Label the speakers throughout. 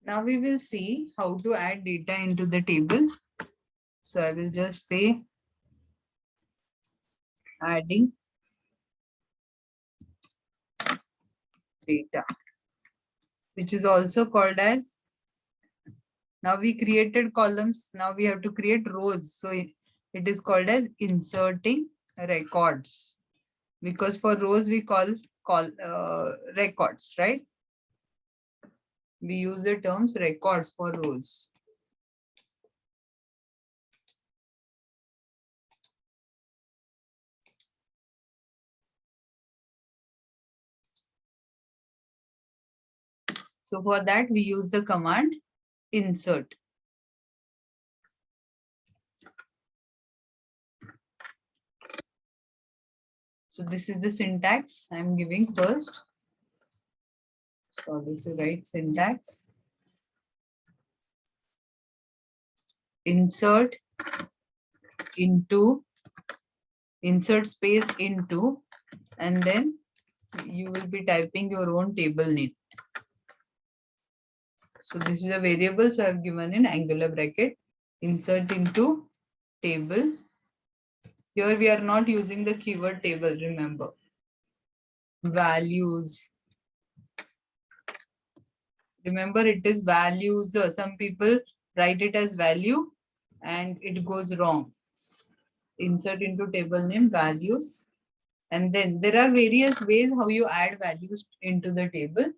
Speaker 1: Now we will see how to add data into the table. So I will just say adding data, which is also called as, now we created columns, now we have to create rows. So it is called as inserting records, because for rows we call records, right? We use the terms records for rows. So for that we use the command insert. So this is the syntax I'm giving first. So this is right syntax. Insert into, insert space into, and then you will be typing your own table name. So this is a variable, so I have given in angular bracket, insert into table. Here we are not using the keyword table, remember. Values. Remember it is values. Some people write it as value and it goes wrong. Insert into table name values. And then there are various ways how you add values into the table.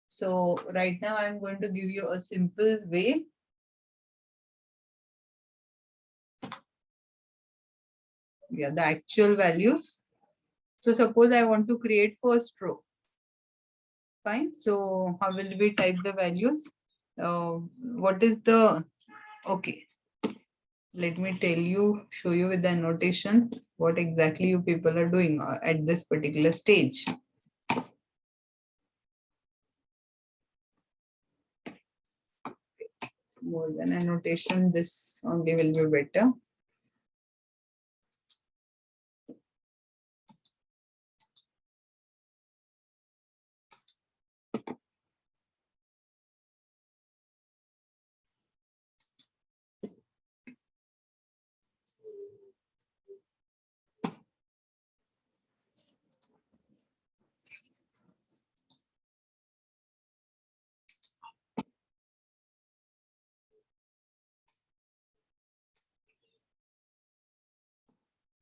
Speaker 1: So right now I'm going to give you a simple way. Yeah, the actual values. So suppose I want to create first row. Fine. So how will we type the values? What is the, okay. Let me tell you, show you with the annotation what exactly you people are doing at this particular stage. More than annotation, this only will be better.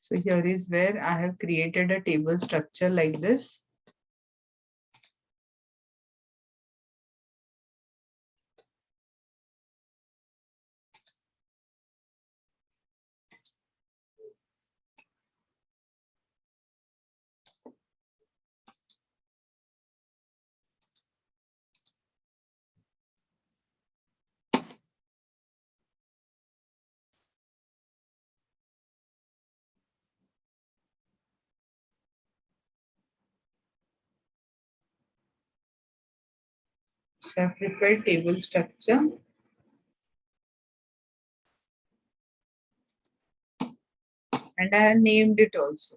Speaker 1: So here is where I have created a table structure like this. So I have prepared table structure. And I have named it also.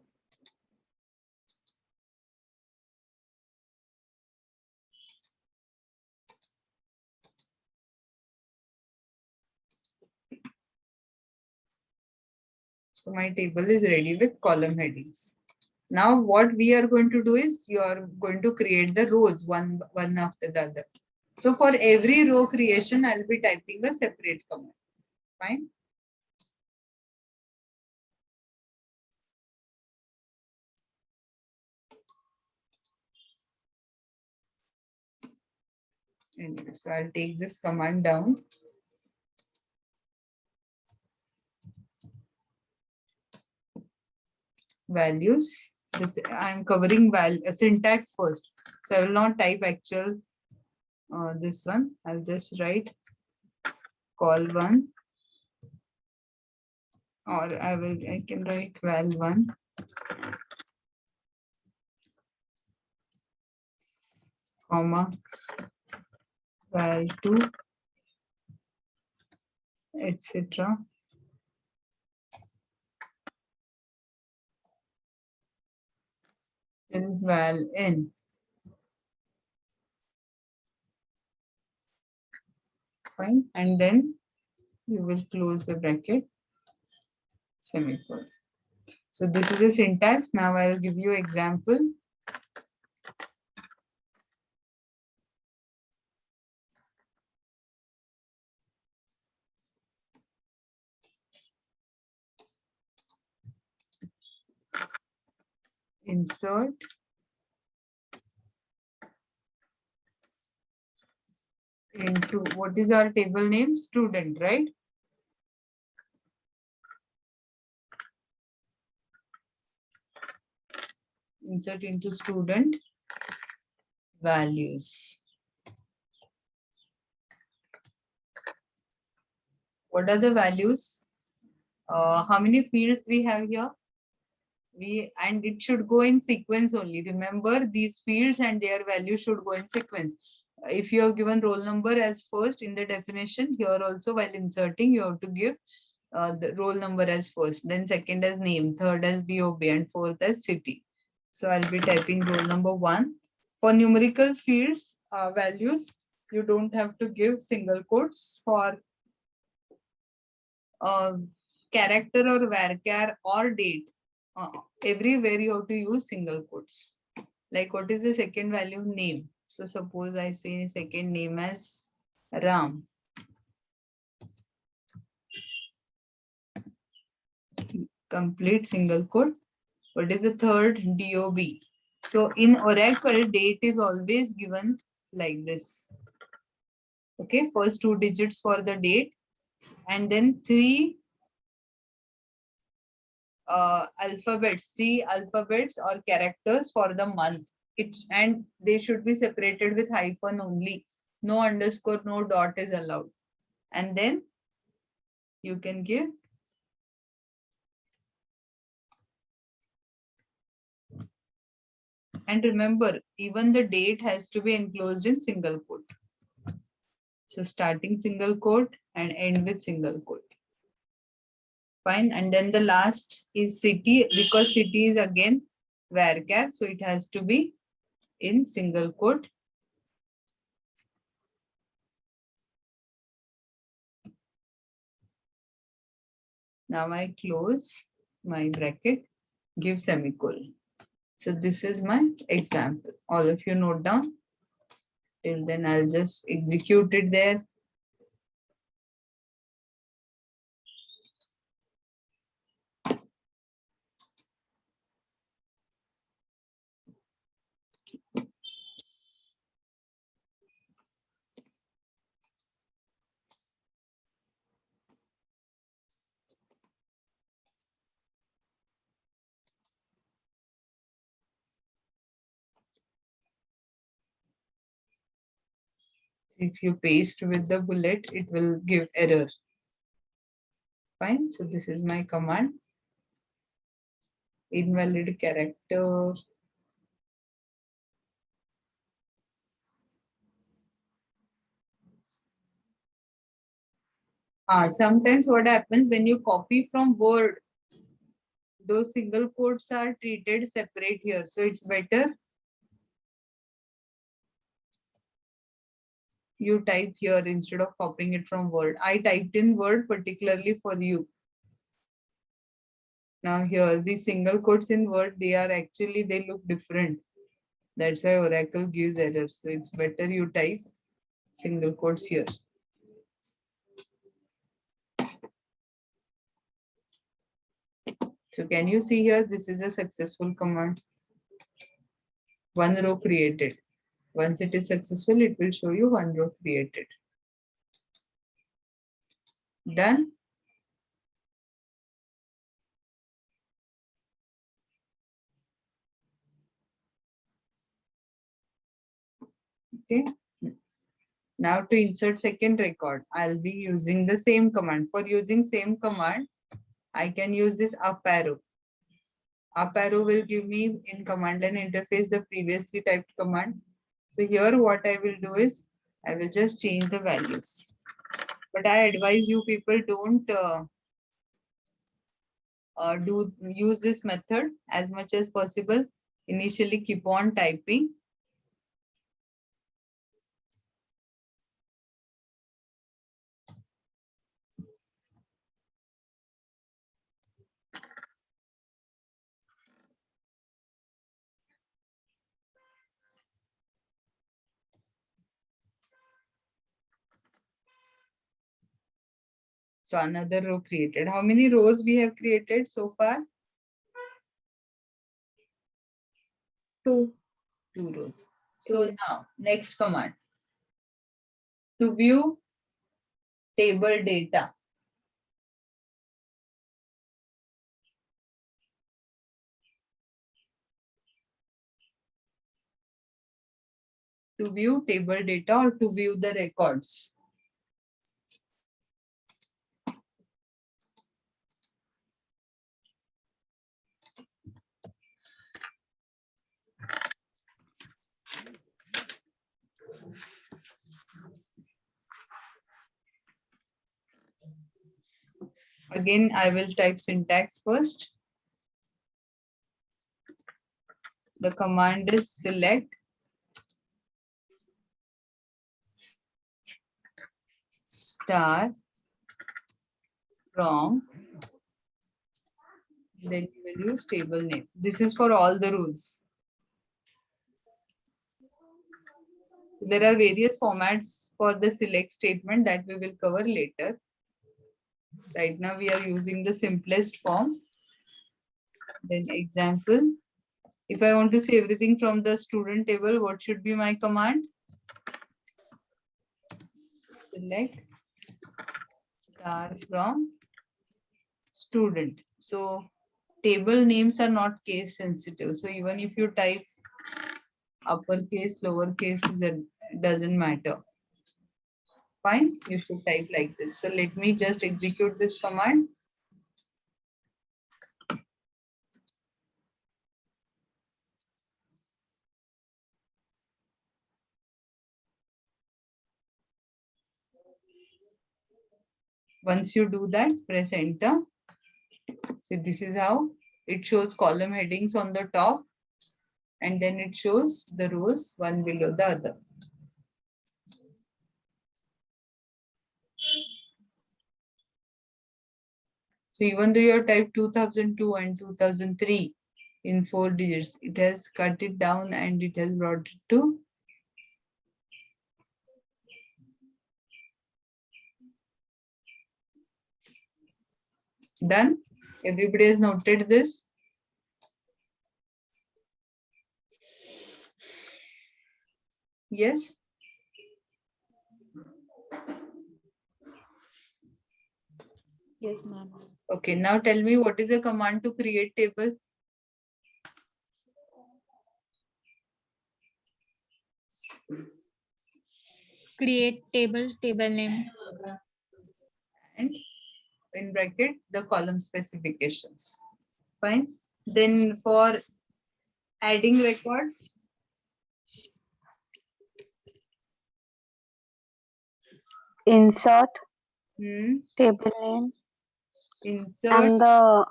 Speaker 1: So my table is ready with column headings. Now what we are going to do is you are going to create the rows one after the other. So for every row creation, I'll be typing a separate command. Fine. Anyway, so I'll take this command down. Values. This I'm covering syntax first. So I will not type actual this one. I'll just write call1, or I can write val1, comma val2, etc. Till val_n. Fine. And then you will close the bracket, semicolon. So this is the syntax. Now I will give you example. Insert into, what is our table name? Student, right? Insert into student values. What are the values? How many fields we have here? And it should go in sequence only. Remember, these fields and their value should go in sequence. If you have given roll number as first in the definition, here also while inserting, you have to give the roll number as first, then second as name, third as DOB, and fourth as city. So I'll be typing roll number 1. For numerical fields, values, you don't have to give single quotes. For character or varchar or date, everywhere you have to use single quotes. Like, what is the second value? Name. So suppose I say second name as Ram. Complete single quote. What is the third? DOB. So in Oracle, date is always given like this. Okay, first 2 digits for the date, and then 3 3 alphabets or characters for the month. And they should be separated with hyphen only. No underscore, no dot is allowed. And then you can give and remember, even the date has to be enclosed in single quote. So starting single quote and end with single quote. Fine. And then the last is city, because city is again varchar, so it has to be in single quote. Now I close my bracket, give semicolon. So this is my example. All of you note down. Till then I'll just execute it there. If you paste with the bullet, it will give error. Fine. So this is my command. Invalid character. Sometimes what happens when you copy from Word, those single quotes are treated separate here. So it's better you type here instead of copying it from Word. I typed in Word particularly for you. Now here, these single quotes in Word, they look different. That's why Oracle gives errors. So it's better you type single quotes here. So can you see here, this is a successful command. 1 row created. Once it is successful, it will show you 1 row created. Done. Okay. Now to insert second record, I'll be using the same command. For using same command, I can use this up arrow. Up arrow will give me in command line interface the previously typed command. So here what I will do is I will just change the values. But I advise you people don't use this method as much as possible. Initially keep on typing. So another row created. How many rows we have created so far?
Speaker 2: 2.
Speaker 1: 2 rows. So
Speaker 2: Two.
Speaker 1: now next command. To view table data. To view table data or to view the records. Again, I will type syntax first. The command is select star from, then you will use table name. This is for all the rules. There are various formats for the select statement that we will cover later. Right now we are using the simplest form. Then example, if I want to see everything from the student table, what should be my command? Select star from student. So table names are not case sensitive. So even if you type uppercase, lowercase, it doesn't matter. Fine, you should type like this. So let me just execute this command. Once you do that, press enter. So this is how it shows column headings on the top, and then it shows the rows one below the other. So even though you have typed 2002 and 2003 in 4 digits, it has cut it down and it has brought it to done. Everybody has noted this. Yes.
Speaker 2: Yes, ma'am.
Speaker 1: Okay, now tell me what is a command to create table?
Speaker 3: Create table name.
Speaker 1: And in bracket the column specifications. Fine. Then for adding records,
Speaker 4: Insert table name
Speaker 1: insert
Speaker 4: and the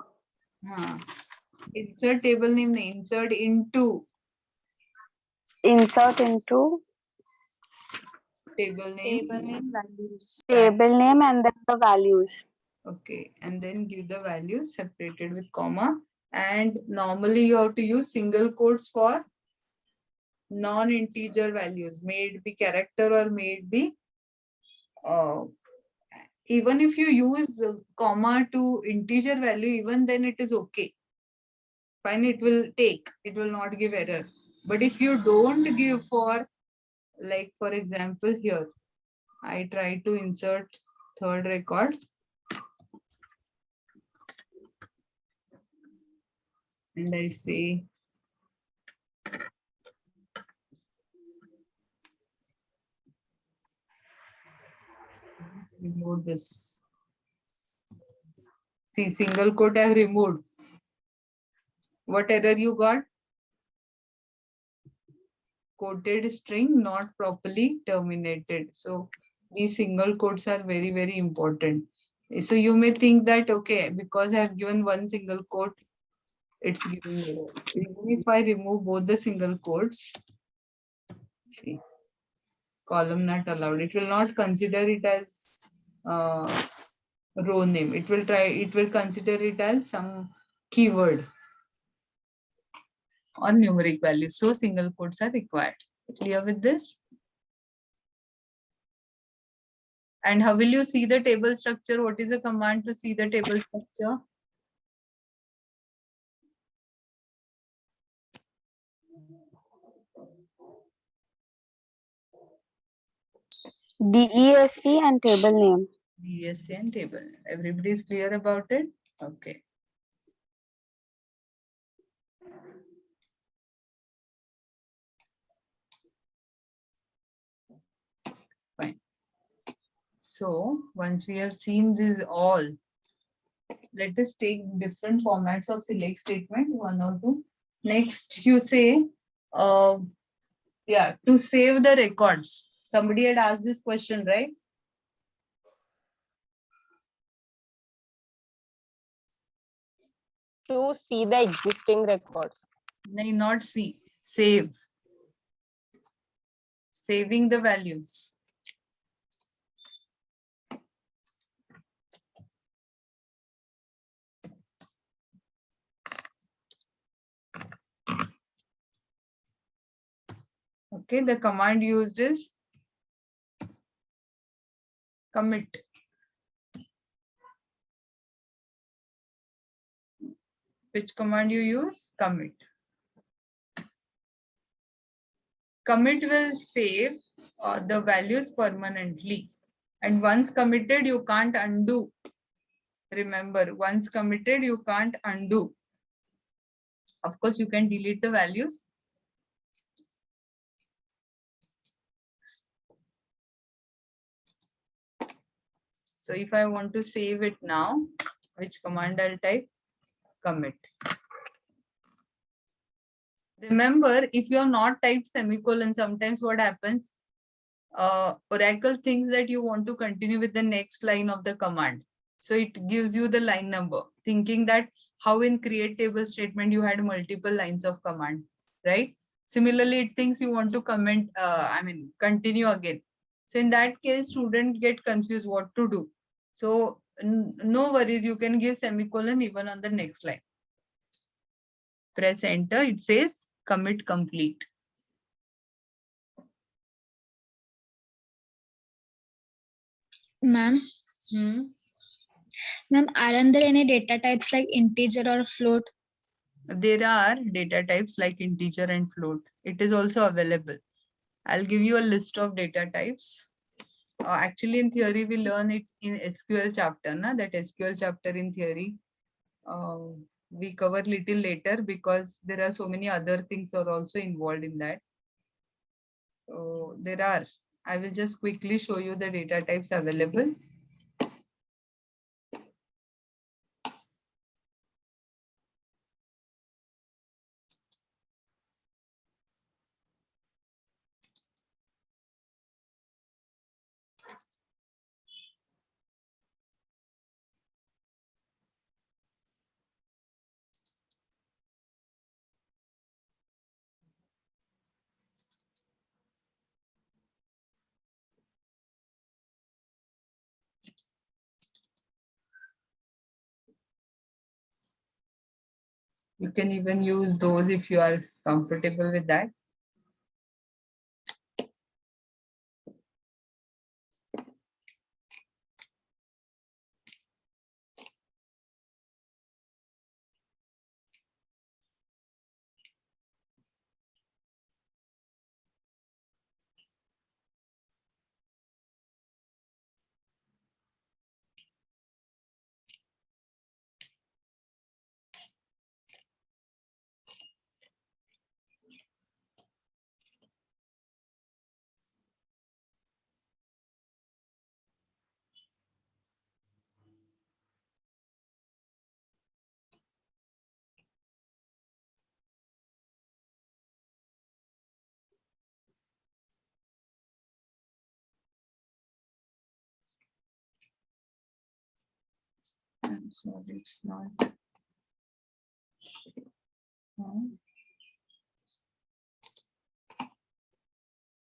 Speaker 1: insert table name, insert into
Speaker 4: insert into
Speaker 1: table name.
Speaker 2: Values.
Speaker 4: table name and then the values.
Speaker 1: Okay, and then give the values separated with comma. And normally you have to use single quotes for non-integer values, may it be character or may it be even if you use comma to integer value, even then it is okay. Fine, it will take, it will not give error. But if you don't give for, like for example here, I try to insert third record. And I say remove this. See, single quote I have removed. What error you got? Quoted string not properly terminated. So these single quotes are very, very important. So you may think that, okay, because I have given one single quote, it's giving error. So even if I remove both the single quotes, see, column not allowed, it will not consider it as row name. It will consider it as some keyword or numeric value. So single quotes are required. Clear with this? And how will you see the table structure? What is the command to see the table structure?
Speaker 4: DESC and table name.
Speaker 1: DSC and table. Everybody is clear about it? Okay. Fine. So once we have seen this all, let us take different formats of select statement, one or two. Next, you say, yeah, to save the records. Somebody had asked this question, right?
Speaker 5: To see the existing records.
Speaker 1: No, not see, save. Saving the values. Okay, the command used is commit. Which command you use? Commit. Commit will save the values permanently. And once committed, you can't undo. Remember, once committed, you can't undo. Of course, you can delete the values. So if I want to save it now, which command I'll type? Commit. Remember, if you have not typed semicolon, sometimes what happens? Oracle thinks that you want to continue with the next line of the command. So it gives you the line number, thinking that how in create table statement you had multiple lines of command, right? Similarly, it thinks you want to continue again. So in that case, student get confused what to do. So no worries, you can give semicolon even on the next line. Press enter, it says commit complete.
Speaker 3: Ma'am, ma'am, aren't there any data types like integer or float?
Speaker 1: There are data types like integer and float. It is also available. I'll give you a list of data types. Actually, in theory, we learn it in SQL chapter, that SQL chapter in theory. We cover little later because there are so many other things are also involved in that. So there are. I will just quickly show you the data types available. You can even use those if you are comfortable with that. I'm sorry, it's not. No.